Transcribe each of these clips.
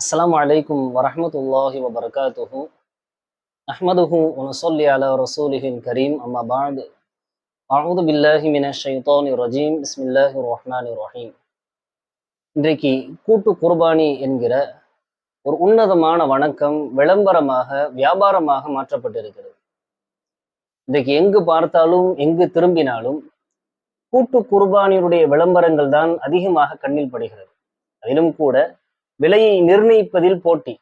السلام عليكم ورحمة الله وبركاته. أحمده ونصلي على رسوله الكريم أما بعد. أعوذ بالله من الشيطان الرجيم. بسم الله الرحمن الرحيم. இன்றைக்கு கூட்டு குர்பானி என்கிற ஒரு உன்னதமான வணக்கம் விளம்பரமாக வியாபாரமாக மாற்றப்பட்டிருக்கிறது. இன்றைக்கு எங்கு பார்த்தாலும் எங்கு திரும்பினாலும் கூட்டு குர்பானியுடைய விளம்பரங்கள் தான் அதிகமாக கண்ணில் படுகிறது. அதிலும் கூட விலையை நிர்ணயிப்பதில் போட்டி.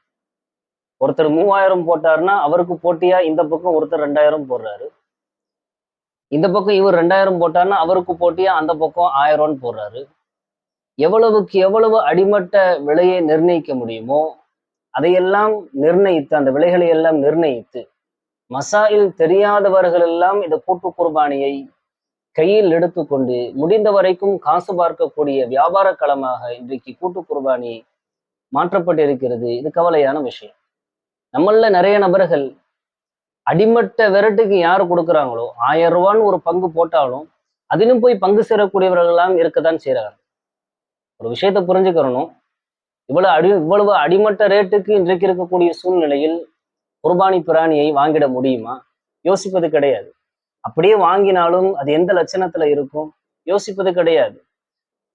ஒருத்தர் 3000 போட்டாருன்னா அவருக்கு போட்டியா இந்த பக்கம் ஒருத்தர் 2000 போடுறாரு. இந்த பக்கம் இவர் 2000 போட்டாருன்னா அவருக்கு போட்டியா அந்த பக்கம் 1000 போடுறாரு. எவ்வளவுக்கு எவ்வளவு அடிமட்ட விலையை நிர்ணயிக்க முடியுமோ அதையெல்லாம் நிர்ணயித்து, அந்த விலைகளை எல்லாம் நிர்ணயித்து, மசாயில் தெரியாதவர்கள் எல்லாம் இந்த கூட்டு குர்பானியை கையில் எடுத்துக்கொண்டு முடிந்த வரைக்கும் காசு பார்க்கக்கூடிய வியாபார களமாக இன்றைக்கு கூட்டு குர்பானி மாற்றப்பட்டிருக்கிறது. இது கவலையான விஷயம். நம்மள நிறைய நபர்கள் அடிமட்ட விரட்டுக்கு யாரு கொடுக்குறாங்களோ 1000 ரூபான்னு ஒரு பங்கு போட்டாலும் அதிலும் போய் பங்கு சேரக்கூடியவர்கள் எல்லாம் இருக்கத்தான் செய்யறாங்க. ஒரு விஷயத்த புரிஞ்சுக்கிறணும். இவ்வளவு அடிமட்ட ரேட்டுக்கு இன்றைக்கு இருக்கக்கூடிய சூழ்நிலையில் குர்பானி பிராணியை வாங்கிட முடியுமா? யோசிப்பது கிடையாது. அப்படியே வாங்கினாலும் அது எந்த லட்சணத்துல இருக்கும்? யோசிப்பது கிடையாது.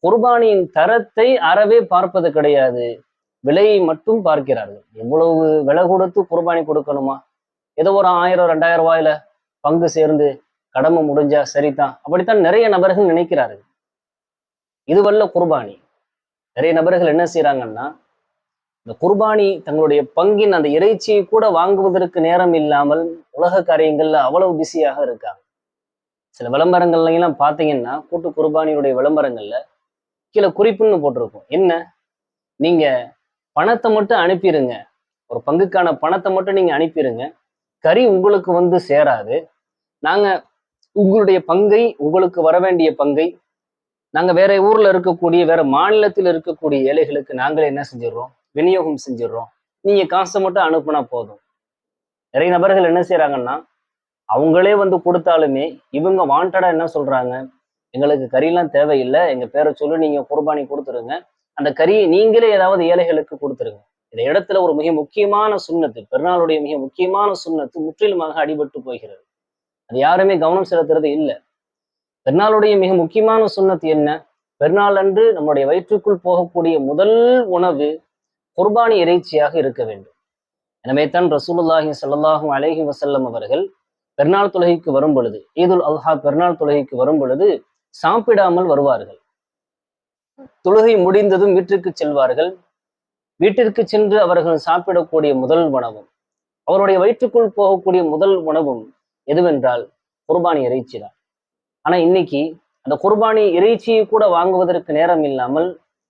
குர்பானியின் தரத்தை அறவே பார்ப்பது கிடையாது. விலையை மட்டும் பார்க்கிறார்கள். எவ்வளவு விலை கொடுத்து குர்பானி கொடுக்கணுமா? ஏதோ ஒரு 1000 2000 ரூபாயில பங்கு சேர்ந்து கடமை முடிஞ்சா சரிதான், அப்படித்தான் நிறைய நபர்கள் நினைக்கிறார்கள். இதுவல்ல குர்பானி. நிறைய நபர்கள் என்ன செய்யறாங்கன்னா, இந்த குர்பானி தங்களுடைய பங்கின் அந்த இறைச்சியை கூட வாங்குவதற்கு நேரம் இல்லாமல் உலக காரியங்கள்ல அவ்வளவு பிஸியாக இருக்காங்க. சில விளம்பரங்கள்ல எல்லாம் பாத்தீங்கன்னா, கூட்டு குர்பானியுடைய விளம்பரங்கள்ல கீழே குறிப்புன்னு போட்டிருக்கும். என்ன, நீங்க பணத்தை மட்டும் அனுப்பிடுங்க, ஒரு பங்குக்கான பணத்தை மட்டும் நீங்க அனுப்பிடுங்க, கறி உங்களுக்கு வந்து சேராது, நாங்க உங்களுடைய பங்கை, உங்களுக்கு வர வேண்டிய பங்கை நாங்க வேற ஊர்ல இருக்கக்கூடிய, வேற மாநிலத்தில் இருக்கக்கூடிய ஏழைகளுக்கு நாங்களே என்ன செஞ்சிடறோம், விநியோகம் செஞ்சிடறோம், நீங்க காசை மட்டும் அனுப்புனா போதும். நிறைய நபர்கள் என்ன செய்யறாங்கன்னா, அவங்களே வந்து கொடுத்தாலுமே இவங்க வாண்டடா என்ன சொல்றாங்க, எங்களுக்கு கறியெல்லாம் தேவையில்லை, எங்க பேரை சொல்லி நீங்க குர்பானி கொடுத்துருங்க, அந்த கறியை நீங்களே ஏதாவது ஏழைகளுக்கு கொடுத்துருங்க. இந்த இடத்துல ஒரு மிக முக்கியமான சுன்னத்து, பெருநாளுடைய மிக முக்கியமான சுன்னத்து முற்றிலுமாக அடிபட்டு போகிறது. அது யாருமே கவனம் செலுத்துறது இல்லை. பெருநாளுடைய மிக முக்கியமான சுன்னத்து என்ன? பெருநாள் அன்று நம்முடைய வயிற்றுக்குள் போகக்கூடிய முதல் உணவு குர்பானி இறைச்சியாக இருக்க வேண்டும். எனவே தான் ரசூலுல்லாஹி ஸல்லல்லாஹு அலைஹி வஸல்லம் அவர்கள் பெருநாள் தொழுகைக்கு வரும் பொழுது, ஈதுல் அல்ஹா பெருநாள் தொழுகைக்கு வரும் பொழுது சாப்பிடாமல் வருவார்கள். தொழுகை முடிந்ததும் வீட்டிற்கு செல்வார்கள். வீட்டிற்கு சென்று அவர்கள் சாப்பிடக்கூடிய முதல் உணவும், அவருடைய வயிற்றுக்குள் போகக்கூடிய முதல் உணவும் எதுவென்றால் குர்பானி இறைச்சி தான். ஆனா இன்னைக்கு அந்த குர்பானி இறைச்சியை கூட வாங்குவதற்கு நேரம் இல்லாமல்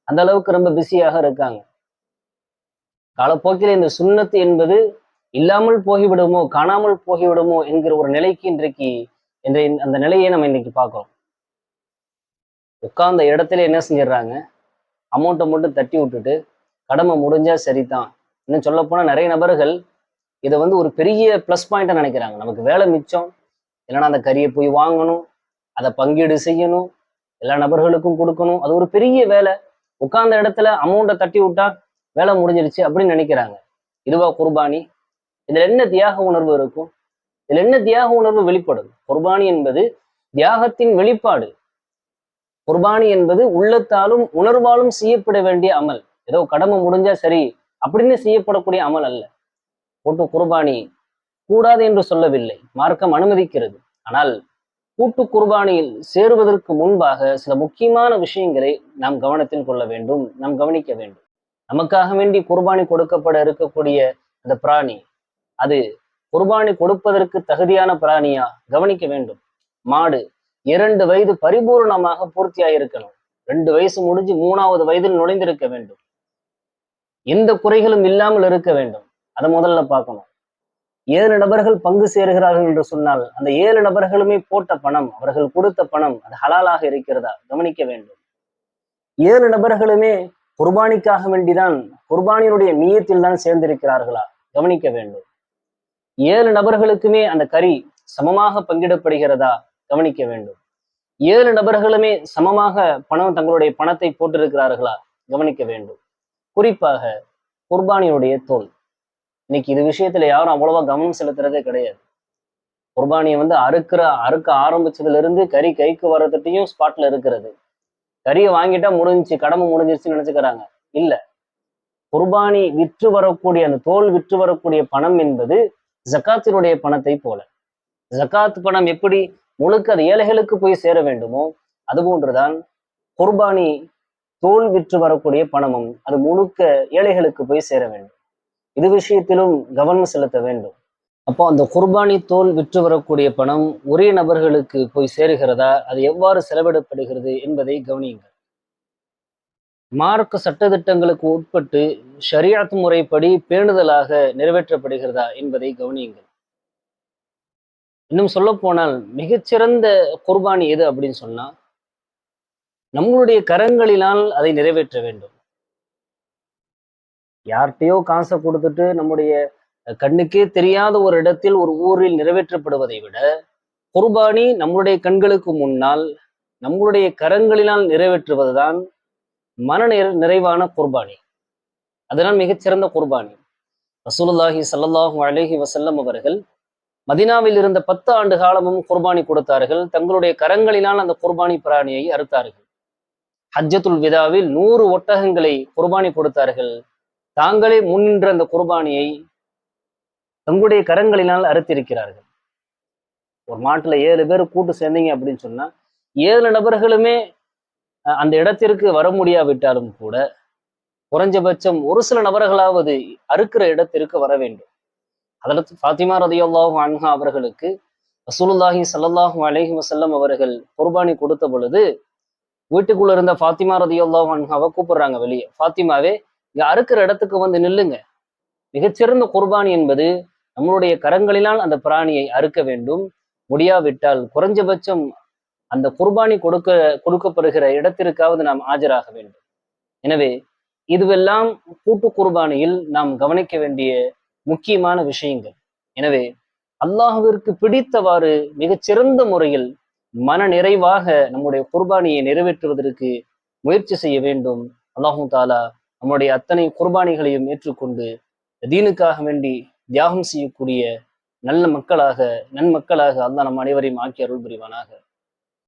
அந்த அளவுக்கு ரொம்ப பிஸியாக இருக்காங்க. காலப்போக்கில் இந்த சுன்னத்து என்பது இல்லாமல் போகிவிடுமோ, காணாமல் போகிவிடுமோ என்கிற ஒரு நிலைக்கு இன்றைக்கு அந்த நிலையை நம்ம இன்னைக்கு பார்க்கிறோம். உட்கார்ந்த இடத்துல என்ன செஞ்சிடறாங்க, அமௌண்ட்டை மட்டும் தட்டி விட்டுட்டு கடமை முடிஞ்சா சரிதான். இன்னும் சொல்ல போனா நிறைய நபர்கள் இதை வந்து ஒரு பெரிய பிளஸ் பாயிண்டா நினைக்கிறாங்க. நமக்கு வேலை மிச்சம், இல்லைன்னா அந்த கறியை போய் வாங்கணும், அதை பங்கீடு செய்யணும், எல்லா நபர்களுக்கும் கொடுக்கணும், அது ஒரு பெரிய வேலை. உட்கார்ந்த இடத்துல அமௌண்ட்டை தட்டி விட்டா வேலை முடிஞ்சிருச்சு அப்படின்னு நினைக்கிறாங்க. இதுவா குர்பானி? இதுல என்ன தியாக உணர்வு இருக்கும்? இதுல என்ன தியாக உணர்வு வெளிப்படும்? குர்பானி என்பது தியாகத்தின் வெளிப்பாடு. குர்பானி என்பது உள்ளத்தாலும் உணர்வாலும் செய்யப்பட வேண்டிய அமல். ஏதோ கடமை முடிஞ்சா சரி அப்படின்னு செய்யப்படக்கூடிய அமல் அல்ல. கூட்டு குர்பானி கூடாது என்று சொல்லவில்லை, மார்க்கம் அனுமதிக்கிறது. ஆனால் கூட்டு குர்பானியில் சேருவதற்கு முன்பாக சில முக்கியமான விஷயங்களை நாம் கவனத்தில் கொள்ள வேண்டும், நாம் கவனிக்க வேண்டும். நமக்காக வேண்டி குர்பானி கொடுக்கப்பட இருக்கக்கூடிய அந்த பிராணி, அது குர்பானி கொடுப்பதற்கு தகுதியான பிராணியா கவனிக்க வேண்டும். மாடு 2 வயது பரிபூர்ணமாக பூர்த்தியாயிருக்கணும். 2 வயசு முடிஞ்சு 3வது வயதில் நுழைந்திருக்க வேண்டும். எந்த குறைகளும் இல்லாமல் இருக்க வேண்டும். அதை முதல்ல பார்க்கணும். 7 நபர்கள் பங்கு சேருகிறார்கள் என்று சொன்னால் அந்த 7 நபர்களுமே போட்ட பணம், அவர்கள் கொடுத்த பணம், அது ஹலாலாக இருக்கிறதா கவனிக்க வேண்டும். 7 நபர்களுமே குர்பானிக்காக வேண்டிதான், குர்பானியினுடைய நீயத்தில் தான் சேர்ந்திருக்கிறார்களா கவனிக்க வேண்டும். 7 நபர்களுக்குமே அந்த கறி சமமாக பங்கிடப்படுகிறதா கவனிக்க வேண்டும். 7 நபர்களுமே சமமாக தங்களுடைய பணத்தை போட்டிருக்கிறார்களா கவனிக்க வேண்டும். குறிப்பாக குர்பானியுடைய தோல். இன்னைக்கு இது விஷயத்துல யாரும் அவ்வளவா கவனம் செலுத்துறதே கிடையாது. குர்பானியை அறுக்க ஆரம்பிச்சதுல இருந்து கறி கைக்கு வர்றதுட்டையும் ஸ்பாட்ல இருக்கிறது. கறியை வாங்கிட்டா முடிஞ்சுச்சு, கடமை முடிஞ்சிருச்சுன்னு நினைச்சுக்கிறாங்க. இல்ல, குர்பானி விற்று வரக்கூடிய அந்த தோல் விற்று வரக்கூடிய பணம் என்பது ஜக்காத்தினுடைய பணத்தை போல. ஜக்காத் பணம் எப்படி முழுக்க அது ஏழைகளுக்கு போய் சேர வேண்டுமோ, அதுபோன்றுதான் குர்பானி தோல் விற்று வரக்கூடிய பணமும் அது முழுக்க ஏழைகளுக்கு போய் சேர வேண்டும். இது விஷயத்திலும் கவனம் செலுத்த வேண்டும். அப்போ அந்த குர்பானி தோல் விற்று வரக்கூடிய பணம் ஒரே நபர்களுக்கு போய் சேருகிறதா, அது எவ்வாறு செலவிடப்படுகிறது என்பதை கவனியுங்கள். மார்க்க சட்டதிட்டங்களுக்கு உட்பட்டு ஷரியத் முறைப்படி பேணுதலாக நிறைவேற்றப்படுகிறதா என்பதை கவனியுங்கள். இன்னும் சொல்ல போனால் மிகச்சிறந்த குர்பானி எது அப்படின்னு சொன்னா, நம்மளுடைய கரங்களினால் அதை நிறைவேற்ற வேண்டும். யார்கிட்டயோ காசை கொடுத்துட்டு நம்முடைய கண்ணுக்கே தெரியாத ஒரு இடத்தில் ஒரு ஊரில் நிறைவேற்றப்படுவதை விட, குர்பானி நம்முடைய கண்களுக்கு முன்னால் நம்முடைய கரங்களினால் நிறைவேற்றுவதுதான் மன நிறைவான குர்பானி. அதுதான் மிகச்சிறந்த குர்பானி. ரசூலுல்லாஹி ஸல்லல்லாஹு அலைஹி வஸல்லம் அவர்கள் மதீனாவில் இருந்த 10 ஆண்டு காலமும் குர்பானி கொடுத்தார்கள். தங்களுடைய கரங்களினால் அந்த குர்பானி பிராணியை அறுத்தார்கள். ஹஜ்ஜத்துல் விதாவில் 100 ஒட்டகங்களை குர்பானி கொடுத்தார்கள். தாங்களே முன்னின்ற அந்த குர்பானியை தங்களுடைய கரங்களினால் அறுத்திருக்கிறார்கள். ஒரு மாட்டுல 7 பேர் கூட்டு சேர்ந்தீங்க அப்படின்னு சொன்னா 7 நபர்களுமே அந்த இடத்திற்கு வர முடியாவிட்டாலும் கூட குறைஞ்சபட்சம் ஒரு சில நபர்களாவது அறுக்கிற இடத்திற்கு வர வேண்டும். ஹதரத் ஃபாத்திமா ரலியல்லாஹு அன்ஹா அவர்களுக்கு ரசூலுல்லாஹி ஸல்லல்லாஹு அலைஹி வஸல்லம் அவர்கள் குர்பானி கொடுத்த பொழுது வீட்டுக்குள்ள இருந்த ஃபாத்திமா ரலியல்லாஹு அன்ஹாவை கூப்பிடுறாங்க வெளியே. ஃபாத்திமாவே, இங்க அறுக்கிற இடத்துக்கு வந்து நில்லுங்க. மிகச்சிறந்த குர்பானி என்பது நம்மளுடைய கரங்களினால் அந்த பிராணியை அறுக்க வேண்டும். முடியாவிட்டால் குறைஞ்சபட்சம் அந்த குர்பானி கொடுக்கப்படுகிற இடத்திற்காவது நாம் ஆஜராக வேண்டும். எனவே இதுவெல்லாம் கூட்டு குர்பானியில் நாம் கவனிக்க வேண்டிய முக்கியமான விஷயங்கள். எனவே அல்லாஹ்விற்கு பிடித்தவாறு மிகச்சிறந்த முறையில் மன நிறைவாக நம்முடைய குர்பானியை நிறைவேற்றுவதற்கு முயற்சி செய்ய வேண்டும். அல்லாஹு தாலா நம்முடைய அத்தனை குர்பானிகளையும் ஏற்றுக்கொண்டு தீனுக்காக வேண்டி தியாகம் செய்யக்கூடிய நல்ல மக்களாக நன்மக்களாக அல்லாஹ் நம் அனைவரையும் ஆக்கி அருள் புரிவானாக.